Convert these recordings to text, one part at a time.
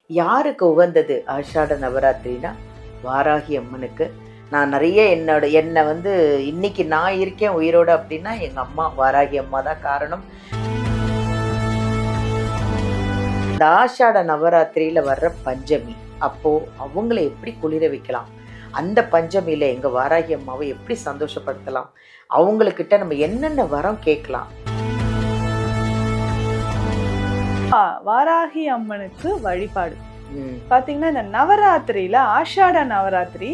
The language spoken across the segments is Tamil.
யாருக்கு உகந்தது ஆஷாட நவராத்திரினா வாராகி அம்மனுக்கு. நான் நிறைய என்னை வந்து இன்னைக்கு நான் இருக்கேன் உயிரோட அப்படின்னா எங்கள் அம்மா வாராகி அம்மா தான் காரணம். இந்த ஆஷாட நவராத்திரியில் வர்ற பஞ்சமி அப்போது அவங்கள எப்படி குளிர வைக்கலாம், அந்த பஞ்சமியில் எங்கள் வாராகி அம்மாவை எப்படி சந்தோஷப்படுத்தலாம், அவங்கக்கிட்ட நம்ம என்னென்ன வரம் கேட்கலாம். வாராகி அம்மனுக்கு வழிபாடு பாத்தீங்கன்னா இந்த நவராத்திரியில ஆஷாட நவராத்திரி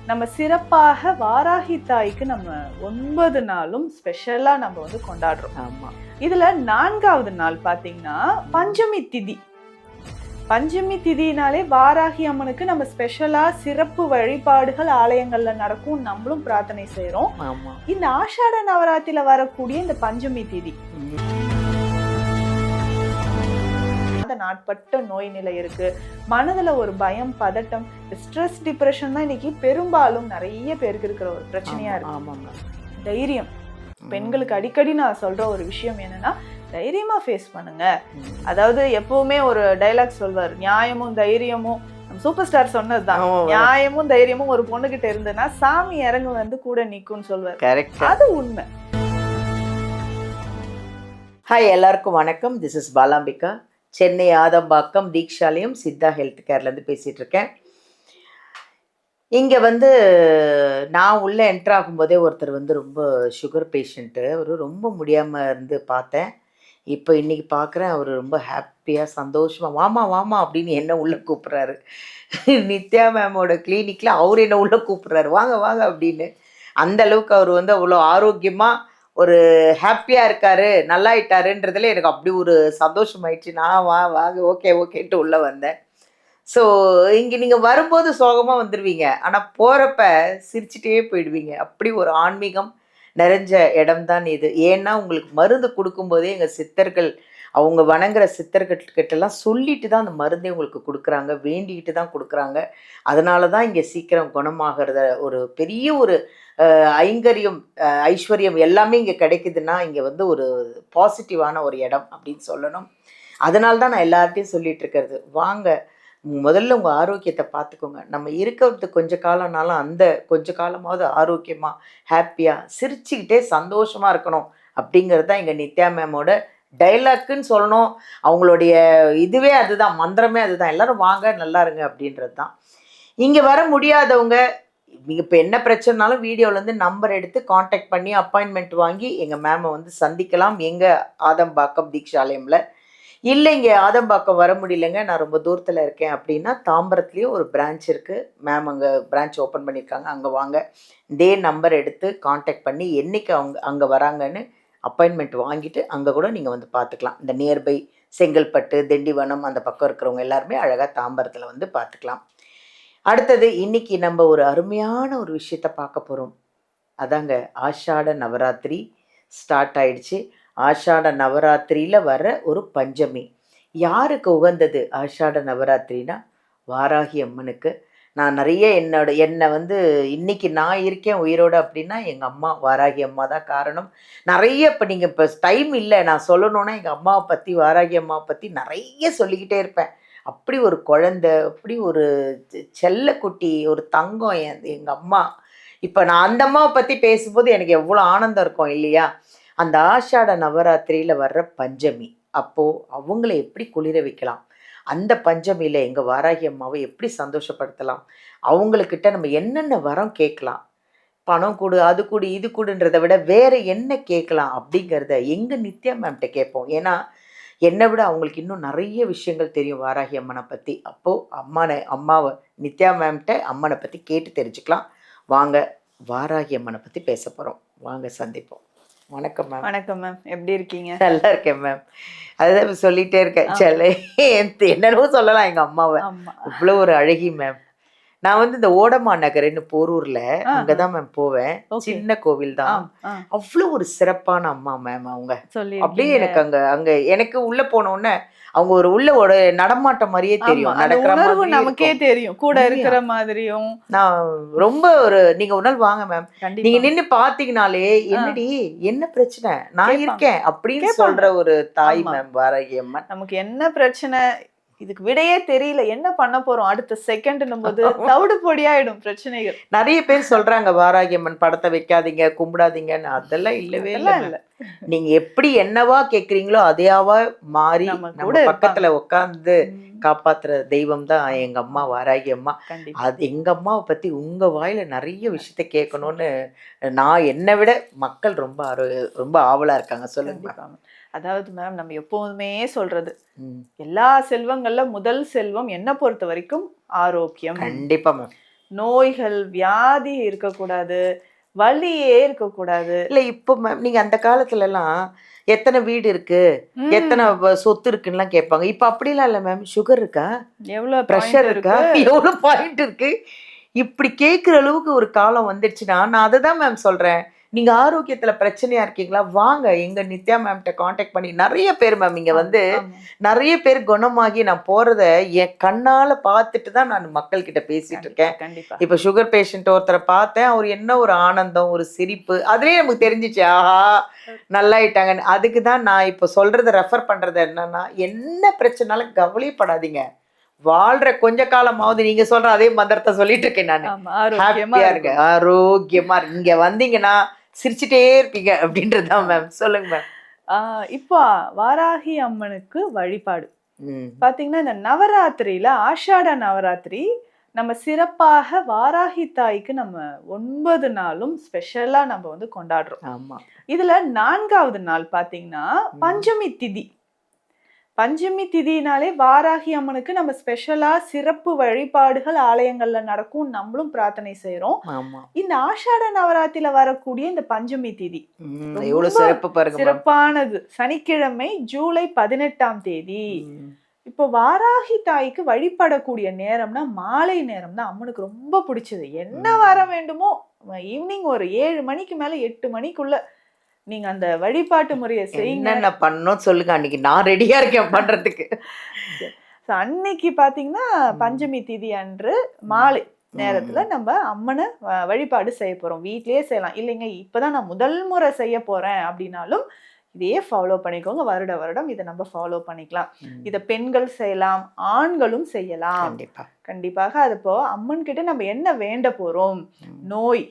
நம்ம சிறப்பாக வாராகி தாய்க்கு நம்ம 9 நாளும் ஸ்பெஷலா நம்ம வந்து கொண்டாடுறோம். ஆமா, இதுல 4வது நாள் பாத்தீங்கன்னா பஞ்சமி திதி. பஞ்சமி திதினாலே வாராகி அம்மனுக்கு நம்ம ஸ்பெஷலா சிறப்பு வழிபாடுகள் ஆலயங்கள்ல நடக்கும், நம்மளும் பிரார்த்தனை செய்யறோம். இந்த ஆஷாட நவராத்திரியில வரக்கூடிய இந்த பஞ்சமி திதி நாட்பட்ட நோய் நிலை இருக்கு, மனதுல ஒரு பயம், பதட்டம், ஸ்ட்ரெஸ், டிப்ரெஷன் தான் இன்னைக்கு பெரும்பாலும் நிறைய பேருக்கு இருக்கிற ஒரு பிரச்சனையா இருக்கு. தைரியம், பெண்களுக்கு அடிக்கடி நான் சொல்ற ஒரு விஷயம் என்னன்னா, தைரியமா ஃபேஸ் பண்ணுங்க. அதாவது எப்பவுமே ஒரு டைலாக் சொல்வார், நியாயமும் தைரியமும், சூப்பர் ஸ்டார் சொன்னதுதான், நியாயமும் தைரியமும் ஒரு பொண்ணுகிட்ட இருந்ததுன்னா சாமி இறங்கு வந்து கூட நிக்கும்னு சொல்வார். அது உண்மை. ஹாய், எல்லாருக்கும் வணக்கம். This is Balambika. Chennai Adambakkam Deekshalayam Siddha health கேர்லேருந்து பேசிகிட்டு இருக்கேன். இங்கே வந்து நான் உள்ளே என்ட்ரு ஆகும்போதே ஒருத்தர் வந்து ரொம்ப சுகர் பேஷண்ட்டு, அவர் ரொம்ப முடியாமல் இருந்து பார்த்தேன். இப்போ இன்றைக்கி பார்க்குறேன், அவர் ரொம்ப ஹாப்பியாக சந்தோஷமாக வாமா வாமா அப்படின்னு என்ன உள்ளே கூப்பிட்றாரு. நித்யா மேமோட கிளினிக்கில் அவர் என்ன உள்ளே கூப்பிட்றாரு, வாங்க வாங்க அப்படின்னு. அந்த அளவுக்கு அவர் வந்து அவ்வளோ ஆரோக்கியமாக ஒரு ஹாப்பியாக இருக்காரு, நல்லாயிட்டாருன்றதுல எனக்கு அப்படி ஒரு சந்தோஷமாயிடுச்சு. நான் வாங்க ஓகேன்ட்டு உள்ளே வந்தேன். ஸோ இங்கே நீங்கள் வரும்போது சோகமாக வந்துடுவீங்க, ஆனால் போகிறப்ப சிரிச்சிட்டே போயிடுவீங்க. அப்படி ஒரு ஆன்மீகம் நிறைஞ்ச இடம்தான் இது. ஏன்னா உங்களுக்கு மருந்து கொடுக்கும்போதே எங்கள் சித்தர்கள், அவங்க வணங்குற சித்தர்கிட்டலாம் சொல்லிட்டு தான் அந்த மருந்தே உங்களுக்கு கொடுக்குறாங்க, வேண்டிக்கிட்டு தான் கொடுக்குறாங்க. அதனால தான் இங்கே சீக்கிரம் குணமாகிறத ஒரு பெரிய ஒரு ஐங்கரியம், ஐஸ்வர்யம் எல்லாமே இங்கே கிடைக்குதுன்னா இங்கே வந்து ஒரு பாசிட்டிவான ஒரு இடம் அப்படின்னு சொல்லணும். அதனால தான் நான் எல்லார்ட்டையும் சொல்லிகிட்டு இருக்கிறது, வாங்க முதல்ல உங்கள் ஆரோக்கியத்தை பார்த்துக்கோங்க. நம்ம இருக்கிறது கொஞ்ச காலம்னாலும் அந்த கொஞ்ச காலமாவது ஆரோக்கியமாக ஹாப்பியாக சிரிச்சுக்கிட்டே சந்தோஷமாக இருக்கணும் அப்படிங்கிறது தான் எங்கள் நித்யா மேமோட டைலாக்குன்னு சொல்லணும். அவங்களுடைய இதுவே அதுதான், மந்திரமே அதுதான். எல்லோரும் வாங்க நல்லா இருங்க அப்படின்றது தான். இங்கே வர முடியாதவங்க, நீங்கள் இப்போ என்ன பிரச்சனைனாலும் வீடியோவிலேருந்து நம்பர் எடுத்து காண்டாக்ட் பண்ணி அப்பாயின்மெண்ட் வாங்கி எங்கள் மேமை வந்து சந்திக்கலாம். எங்கள் ஆதம்பாக்கம் தீக்ஷாலயமில். இல்லை இங்கே ஆதம்பாக்கம் வர முடியலைங்க, நான் ரொம்ப தூரத்தில் இருக்கேன் அப்படின்னா தாம்பரத்துலேயும் ஒரு பிரான்ச் இருக்குது. மேம் அங்கே பிரான்ச் ஓப்பன் பண்ணியிருக்காங்க, அங்கே வாங்க. இதே நம்பர் எடுத்து காண்டாக்ட் பண்ணி என்றைக்கு அவங்க அங்கே வராங்கன்னு அப்பாயின்மெண்ட் வாங்கிட்டு அங்கே கூட நீங்கள் வந்து பார்த்துக்கலாம். இந்த நியர்பை செங்கல்பட்டு, திண்டிவனம் அந்த பக்கம் இருக்கிறவங்க எல்லாருமே அழகாக தாம்பரத்தில் வந்து பார்த்துக்கலாம். அடுத்தது இன்னைக்கு நம்ம ஒரு அருமையான ஒரு விஷயத்த பார்க்க போகிறோம். அதாங்க ஆஷாட நவராத்திரி ஸ்டார்ட் ஆயிடுச்சு. ஆஷாட நவராத்திரியில் வர ஒரு பஞ்சமி. யாருக்கு உகந்தது ஆஷாட நவராத்திரினா வாராகி அம்மனுக்கு. நான் நிறைய என்னை வந்து இன்னைக்கு நான் இருக்கேன் உயிரோடு அப்படின்னா எங்கள் அம்மா வாராகி அம்மா தான் காரணம். நிறைய இப்போ நீங்கள் இப்போ டைம் இல்லை நான் சொல்லணுன்னா எங்கள் அம்மாவை பற்றி, வாராகி அம்மாவை பற்றி நிறைய சொல்லிக்கிட்டே இருப்பேன். அப்படி ஒரு குழந்தை, அப்படி ஒரு செல்லக்குட்டி, ஒரு தங்கம் எங்கள் அம்மா. இப்போ நான் அந்த அம்மாவை பற்றி பேசும்போது எனக்கு எவ்வளோ ஆனந்தம் இருக்கும் இல்லையா. அந்த ஆஷாட நவராத்திரியில் வர்ற பஞ்சமி அப்போது அவங்கள எப்படி குளிர வைக்கலாம், அந்த பஞ்சமியில் எங்கள் வாராகி அம்மாவை எப்படி சந்தோஷப்படுத்தலாம், அவங்கக்கிட்ட நம்ம என்னென்ன வரம் கேட்கலாம், பணம் கொடு, அது கொடு, இது கொடுன்றதை விட வேறு என்ன கேட்கலாம் அப்படிங்கிறத எங்கள் நித்யா மேம்கிட்ட கேட்போம். ஏன்னா என்னை விட அவங்களுக்கு இன்னும் நிறைய விஷயங்கள் தெரியும் வாராகி அம்மனை பற்றி. அப்போது அம்மாவை நித்யா மேம்கிட்ட அம்மனை பற்றி கேட்டு தெரிஞ்சுக்கலாம். வாங்க வாராகி அம்மனை பற்றி பேச போகிறோம், வாங்க சந்திப்போம். வணக்கம் மேம். வணக்கம் மேம், எப்படி இருக்கீங்க? நல்லா இருக்கேன் மேம். அதுதான் சொல்லிகிட்டே இருக்கேன், என்னென்னவோ சொல்லலாம் எங்கள் அம்மாவை. இவ்வளோ ஒரு அழகி மேம். நான் வந்து இந்த ஓடமா நகர்னு போரூர்ல அங்கதான் மேம் போவேன். சின்ன கோவில் தான். அவ்வளவு ஒரு சிறப்பான அம்மா மேம் அவங்க. அப்படியே எனக்கு அங்க எனக்கு உள்ள போன உடனே அவங்க ஒரு உள்ள நடமாட்டம் மாதிரியே தெரியும், நடக்கிற மாதிரி நமக்கே தெரியும், கூட இருக்கிற மாதிரியும். நான் ரொம்ப ஒரு நீங்க ஒரு நாள் வாங்க மேம், நீங்க நின்னு பாத்தீங்கனாலே என்னடி என்ன பிரச்சனை, நான் இருக்கேன் அப்படின்னு சொல்ற ஒரு தாய் மேம் வாராகி அம்மன். நமக்கு என்ன பிரச்சனை இதுக்கு விடையே தெரியல, என்ன பண்ண போறோம் அடுத்த செகண்ட்னும் போது தவிடு பொடியாயிடும் பிரச்சனைகள். நிறைய பேர் சொல்றாங்க வாராகி அம்மன் படத்தை வைக்காதீங்க, கும்பிடாதீங்கன்னு. அதெல்லாம் இல்லவே இல்லை. நீங்க எப்படி என்னவா கேக்குறீங்களோ அதையாவா மாறி நம்ம பக்கத்துல உட்காந்து காப்பாத்துற தெய்வம் தான் எங்க அம்மா வாராகி அம்மா. அது எங்க அம்மாவை பத்தி உங்க வாயில நிறைய விஷயத்த கேட்கணும்னு நான் என்னை விட மக்கள் ரொம்ப ஆவலா இருக்காங்க. சொல்லுங்க. அதாவது மேம், நம்ம எப்போதுமே சொல்றது, எல்லா செல்வங்கள்ல முதல் செல்வம் என்ன பொறுத்த வரைக்கும் ஆரோக்கியம். கண்டிப்பா மேம். நோய்கள் வியாதி இருக்கக்கூடாது, வலியே இருக்கக்கூடாது. இல்ல இப்போ மேம் நீங்க அந்த காலத்துல எல்லாம் எத்தனை வீடு இருக்கு, எத்தனை சொத்து இருக்குன்னு கேட்பாங்க. இப்ப அப்படிலாம் இல்ல மேம். சுகர் இருக்கா, எவ்வளவு பிரஷர் இருக்கா, எவ்வளவு பாயிண்ட் இருக்கு, இப்படி கேட்குற அளவுக்கு ஒரு காலம் வந்துடுச்சுன்னா நான் அதை தான் மேம் சொல்றேன். நீங்க ஆரோக்கியத்துல பிரச்சனையா இருக்கீங்களா, வாங்க எங்க நித்யா மேம்கிட்ட காண்டாக்ட் பண்ணி. நிறைய பேர் மேம் இங்க வந்து நிறைய பேர் குணமாகி நான் போறத என் கண்ணால பார்த்துட்டு தான் நான் மக்கள் கிட்ட பேசிட்டு இருக்கேன். இப்ப சுகர் பேஷண்ட் ஒருத்தரை பார்த்தேன், அவர் என்ன ஒரு ஆனந்தம், ஒரு சிரிப்பு, அதுலயே நமக்கு தெரிஞ்சிச்சு ஆஹா நல்லாயிட்டாங்கன்னு. அதுக்கு தான் நான் இப்போ சொல்றதை ரெஃபர் பண்றது என்னன்னா, என்ன பிரச்சனைனாலும் கவலைப்படாதீங்க, வாழ்ற கொஞ்ச காலமாவது நீங்க சொல்ற அதே மந்திரத்தை சொல்லிட்டு இருக்கேன் நான். ஹாப்பியா இருங்க, ஆரோக்கியமா இருக்கு, இங்க வந்தீங்கன்னா சிரிச்சுட்டே இருப்பீங்க அப்படின்றதுதான் மேம். சொல்லுங்க மேம். இப்போ வாராகி அம்மனுக்கு வழிபாடு பாத்தீங்கன்னா, இந்த நவராத்திரியில ஆஷாட நவராத்திரி நம்ம சிறப்பாக வாராகி தாய்க்கு நம்ம 9 நாளும் ஸ்பெஷலா நம்ம வந்து கொண்டாடுறோம். ஆமா. இதுல 4வது நாள் பாத்தீங்கன்னா பஞ்சமி திதி. பஞ்சமி திதினாலே வாராகி அம்மனுக்கு நம்ம ஸ்பெஷலா சிறப்பு வழிபாடுகள் ஆலயங்கள்ல நடக்கும், நம்மளும் பிரார்த்தனை செய்யறோம். இந்த ஆஷாட நவராத்திரியில வரக்கூடிய இந்த பஞ்சமி திதி சிறப்பானது. சனிக்கிழமை ஜூலை 18ஆம் தேதி. இப்போ வாராகி தாய்க்கு வழிபடக்கூடிய நேரம்னா மாலை நேரம் தான் அம்மனுக்கு ரொம்ப பிடிச்சது. என்ன வர வேண்டுமோ ஈவினிங் ஒரு 7 மணிக்கு மேல 8 மணிக்குள்ள நீங்க அந்த வழிபாட்டு முறையை செய்யுங்க. என்ன பண்ணணும் சொல்லுங்க, அன்னைக்கு நான் ரெடியா இருக்கேன் பண்றதுக்கு. அன்னைக்கு பாத்தீங்கன்னா பஞ்சமி திதி அன்று மாலை நேரத்துல நம்ம அம்மனை வழிபாடு செய்ய போறோம். வீட்லயே செய்யலாம், இல்லைங்க இப்பதான் நான் முதல் முறை செய்ய போறேன் அப்படின்னாலும் இதையே ஃபாலோ பண்ணிக்கோங்க. வருட வருடம் இதை நம்ம ஃபாலோ பண்ணிக்கலாம். இதை பெண்கள் செய்யலாம், ஆண்களும் செய்யலாம். கண்டிப்பாக. அது இப்போ அம்மன் கிட்ட நம்ம என்ன வேண்ட போறோம், நோய்,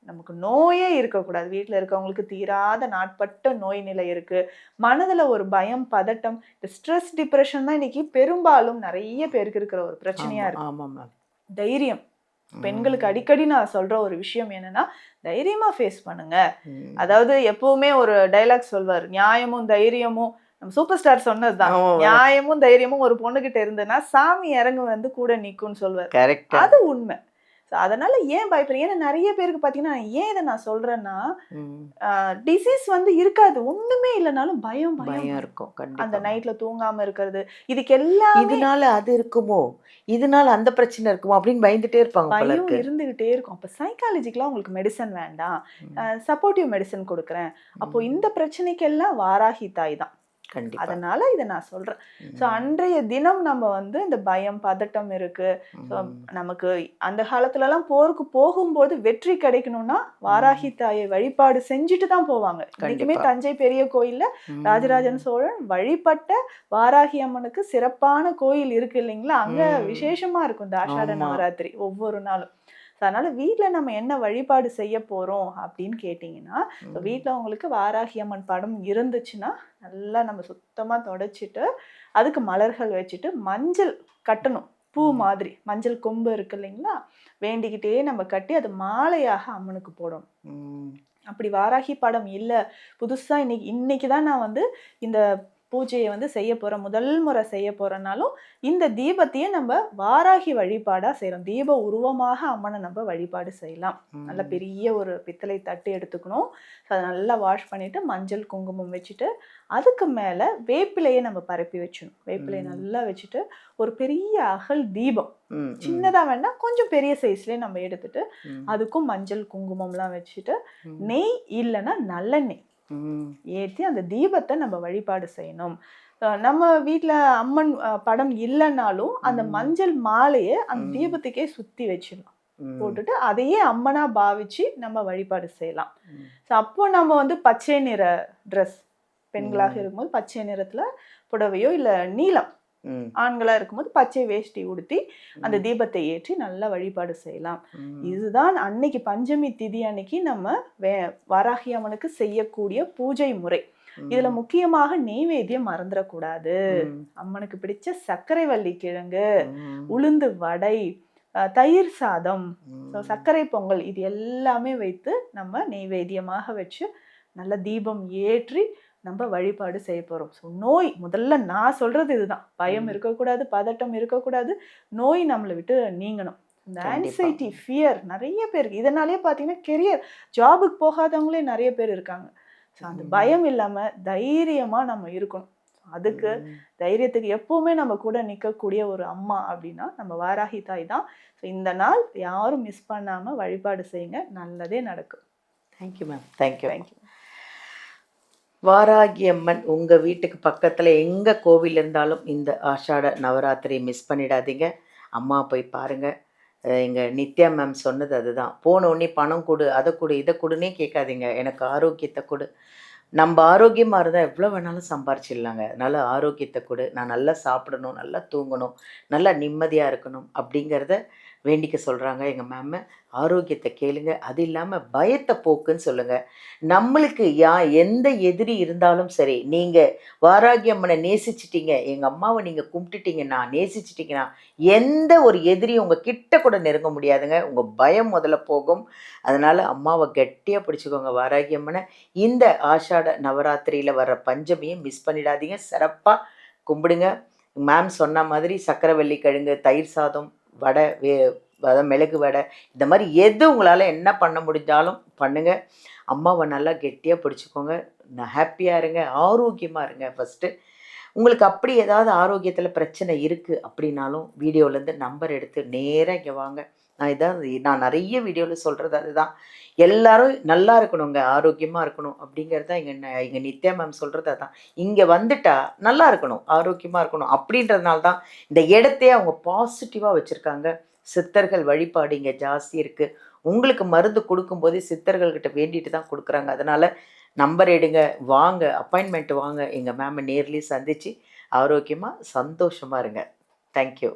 நமக்கு நோயே இருக்கக்கூடாது. வீட்டில் இருக்கவங்களுக்கு தீராத நாட்பட்ட நோய் நிலை இருக்கு, மனதுல ஒரு பயம் பதட்டம், ஸ்ட்ரெஸ் டிப்ரெஷன் தான் இன்னைக்கு பெரும்பாலும் நிறைய பேருக்கு இருக்கிற ஒரு பிரச்சனையா இருக்கு. தைரியம், பெண்களுக்கு அடிக்கடி நான் சொல்ற ஒரு விஷயம் என்னன்னா, தைரியமா ஃபேஸ் பண்ணுங்க. அதாவது எப்பவுமே ஒரு டைலாக் சொல்வார், நியாயமும் தைரியமும், நம்ம சூப்பர் ஸ்டார் சொன்னதுதான், நியாயமும் தைரியமும் ஒரு பொண்ணுகிட்ட இருந்ததுன்னா சாமி இறங்கு வந்து கூட நிக்கும்னு சொல்வார். அது உண்மை. அதனால ஏன் பயப்படுறீங்க? ஏன்னா நிறைய பேருக்கு பாத்தீங்கன்னா, ஏன் இதை நான் சொல்றேன்னா, டிசீஸ் வந்து இருக்காது, ஒண்ணுமே இல்லைனாலும் பயம் இருக்கும். அந்த நைட்ல தூங்காம இருக்கிறது, இதுக்கு எல்லாம் இதனால அது இருக்குமோ, இதனால அந்த பிரச்சனை இருக்குமோ அப்படின்னு பயந்துட்டே இருப்பாங்க. பயம் இருந்துகிட்டே இருக்கும். அப்ப சைக்காலஜிக்கலா உங்களுக்கு மெடிசன் வேண்டாம், சப்போர்ட்டிவ் மெடிசன் கொடுக்குறேன். அப்போ இந்த பிரச்சனைக்கெல்லாம் வாராகி தாய் தான். அதனால இதை நான் சொல்றேன். ஸோ அன்றைய தினம் நம்ம வந்து இந்த பயம் பதட்டம் இருக்கு. ஸோ நமக்கு அந்த காலத்துல எல்லாம் போருக்கு போகும்போது வெற்றி கிடைக்கணும்னா வாராகி தாயை வழிபாடு செஞ்சுட்டு தான் போவாங்க. இன்னைக்குமே தஞ்சை பெரிய கோயில்ல ராஜராஜன் சோழன் வழிபட்ட வாராகி அம்மனுக்கு சிறப்பான கோயில் இருக்கு இல்லைங்களா, அங்க விசேஷமா இருக்கும் இந்த ஆஷாட நவராத்திரி ஒவ்வொரு நாளும். அதனால வீட்டில் நம்ம என்ன வழிபாடு செய்ய போறோம் அப்படின்னு கேட்டிங்கன்னா, வீட்டில் உங்களுக்கு வாராகி அம்மன் படம் இருந்துச்சுன்னா நல்லா நம்ம சுத்தமாக தொடச்சிட்டு அதுக்கு மலர்கள் வச்சுட்டு மஞ்சள் கட்டணும், பூ மாதிரி மஞ்சள் கொம்பு இருக்கு இல்லைங்களா, வேண்டிக்கிட்டே நம்ம கட்டி அது மாலையாக அம்மனுக்கு போடணும். அப்படி வாராகி படம் இல்லை, புதுசா இன்னைக்கு தான் நான் வந்து இந்த பூஜையை வந்து செய்ய போறோம், முதல் முறை செய்ய போறனாலும் இந்த தீபத்தையே நம்ம வாராகி வழிபாடா செய்யறோம். தீப உருவமாக அம்மனை நம்ம வழிபாடு செய்யலாம். நல்ல பெரிய ஒரு பித்தளை தட்டு எடுத்துக்கணும், அதை நல்லா வாஷ் பண்ணிட்டு மஞ்சள் குங்குமம் வச்சுட்டு அதுக்கு மேல வேப்பிலையை நம்ம பரப்பி வச்சிடணும். வேப்பிலையை நல்லா வச்சுட்டு ஒரு பெரிய அகல் தீபம், சின்னதா வேணா கொஞ்சம் பெரிய சைஸ்லயே நம்ம எடுத்துட்டு அதுக்கும் மஞ்சள் குங்குமம்லாம் வச்சுட்டு நெய் இல்லைன்னா நல்லெண்ணெய் ஏற்றி அந்த தீபத்தை நம்ம வழிபாடு செய்யணும். நம்ம வீட்டில் அம்மன் படம் இல்லைன்னாலும் அந்த மஞ்சள் மாலையை அந்த தீபத்துக்கே சுற்றி வச்சிடலாம், போட்டுட்டு அதையே அம்மனா பாவிச்சு நம்ம வழிபாடு செய்யலாம். ஸோ அப்போ நம்ம வந்து பச்சை நிற ட்ரெஸ், பெண்களாக இருக்கும்போது பச்சை நிறத்துல புடவையோ இல்லை நீலம் ம். ஆண்களா இருக்கும்போது பச்சை வேஷ்டி உடுத்தி அந்த தீபத்தை ஏற்றி நல்லா வழிபாடு செய்யலாம். இதுதான் அன்னைக்கு பஞ்சமி திதி அன்னைக்கு நம்ம வாராகி அம்மனுக்கு செய்யக்கூடிய பூஜை முறை. இதுல முக்கியமாக நெய்வேத்தியம் மறந்துடக்கூடாது. அம்மனுக்கு பிடிச்ச சர்க்கரை வள்ளி கிழங்கு, உளுந்து வடை, தயிர் சாதம், சர்க்கரை பொங்கல், இது எல்லாமே வைத்து நம்ம நெய்வேத்தியமாக வச்சு நல்ல தீபம் ஏற்றி நம்ம வழிபாடு செய்ய போறோம். ஸோ நோய், முதல்ல நான் சொல்றது இதுதான், பயம் இருக்கக்கூடாது, பதட்டம் இருக்கக்கூடாது, நோய் நம்மளை விட்டு நீங்கணும். இந்த ஆன்சைட்டி, ஃபியர் நிறைய பேருக்கு, இதனாலே பார்த்தீங்கன்னா கெரியர், ஜாபுக்கு போகாதவங்களே நிறைய பேர் இருக்காங்க. ஸோ அந்த பயம் இல்லாமல் தைரியமாக நம்ம இருக்கணும். அதுக்கு தைரியத்துக்கு எப்பவுமே நம்ம கூட நிற்கக்கூடிய ஒரு அம்மா அப்படின்னா நம்ம வாராகி தாய் தான். ஸோ இந்த நாள் யாரும் மிஸ் பண்ணாமல் வழிபாடு செய்யுங்க, நல்லதே நடக்கும். Thank you ma'am. Thank you. Varahi Amman உங்கள் வீட்டுக்கு பக்கத்தில் எங்கே கோவில் இருந்தாலும் இந்த ஆஷாட நவராத்திரி மிஸ் பண்ணிடாதீங்க. அம்மா போய் பாருங்கள். எங்கள் நித்யா மேம் சொன்னது அதுதான், போனோடனே பணம் கொடு, அதை கொடு, இதை கொடுன்னே கேட்காதீங்க, எனக்கு ஆரோக்கியத்தை கொடு. நம்ம ஆரோக்கியமாக இருந்தால் எவ்வளோ வேணாலும் சம்பாரிச்சிடலாங்க. அதனால் ஆரோக்கியத்தை கொடு, நான் நல்லா சாப்பிடணும், நல்லா தூங்கணும், நல்லா நிம்மதியாக இருக்கணும் அப்படிங்கிறத வேண்டிக்க சொல்கிறாங்க எங்கள் மேம். ஆரோக்கியத்தை கேளுங்க, அது இல்லாமல் பயத்தை போக்குன்னு சொல்லுங்கள். நம்மளுக்கு எந்த எதிரி இருந்தாலும் சரி, நீங்கள் வாராகி அம்மனை நேசிச்சிட்டிங்க, எங்கள் அம்மாவை நீங்கள் கும்பிட்டுட்டிங்கன்னா, நேசிச்சிட்டிங்கன்னா, எந்த ஒரு எதிரியும் உங்கள் கிட்ட கூட நெருங்க முடியாதுங்க. உங்கள் பயம் முதல்ல போகும். அதனால் அம்மாவை கெட்டியாக பிடிச்சிக்கோங்க, வாராகி அம்மனை. இந்த ஆஷாட நவராத்திரியில் வர்ற பஞ்சமியை மிஸ் பண்ணிடாதீங்க, சிறப்பாக கும்பிடுங்க. மேம் சொன்ன மாதிரி சக்கரை வள்ளி கிழங்கு, தயிர் சாதம், வடை, அதாவது மிளகு வடை, இந்த மாதிரி எது உங்களால் என்ன பண்ண முடிஞ்சாலும் பண்ணுங்கள். அம்மாவை நல்லா கெட்டியாக பிடிச்சிக்கோங்க, ஹாப்பியாக இருங்க, ஆரோக்கியமாக இருங்க. ஃபஸ்ட்டு உங்களுக்கு அப்படி ஏதாவது ஆரோக்கியத்தில் பிரச்சனை இருக்குது அப்படின்னாலும் வீடியோலேருந்து நம்பர் எடுத்து நேராக இங்கே வாங்க. நான் நிறைய வீடியோவில் சொல்கிறது அதுதான், எல்லோரும் நல்லா இருக்கணுங்க, ஆரோக்கியமாக இருக்கணும் அப்படிங்கிறது தான் எங்கள் நித்யா மேம் சொல்கிறது அதுதான். இங்கே வந்துட்டா நல்லா இருக்கணும், ஆரோக்கியமாக இருக்கணும் அப்படின்றதுனால தான் இந்த இடத்தையே அவங்க பாசிட்டிவாக வச்சுருக்காங்க. சித்தர்கள் வழிபாடு இங்கே ஜாஸ்தி இருக்குது. உங்களுக்கு மருந்து கொடுக்கும்போதே சித்தர்கள்கிட்ட வேண்டிட்டு தான் கொடுக்குறாங்க. அதனால் நம்பர் எடுங்க, வாங்க, அப்பாயின்மெண்ட் வாங்க, எங்கள் மேமை நேர்லேயே சந்தித்து ஆரோக்கியமாக சந்தோஷமாக இருங்க. தேங்க்யூ.